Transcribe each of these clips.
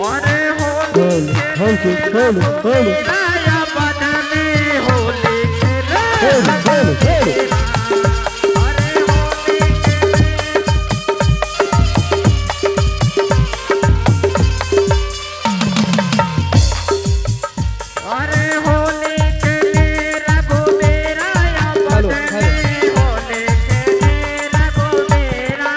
अरे होली राया बदले होली अरे होली के रघुबीरा या बदले होली के रघुबीरा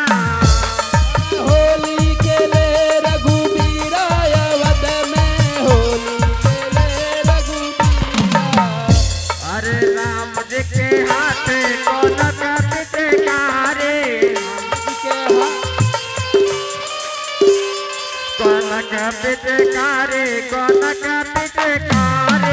होली के ले रघुबीरा अवध में होली के ले रघुबीरा अरे राम जी के हाथ कौन का पिचकारी के कौन का पिचकारी कौन का पिचकारी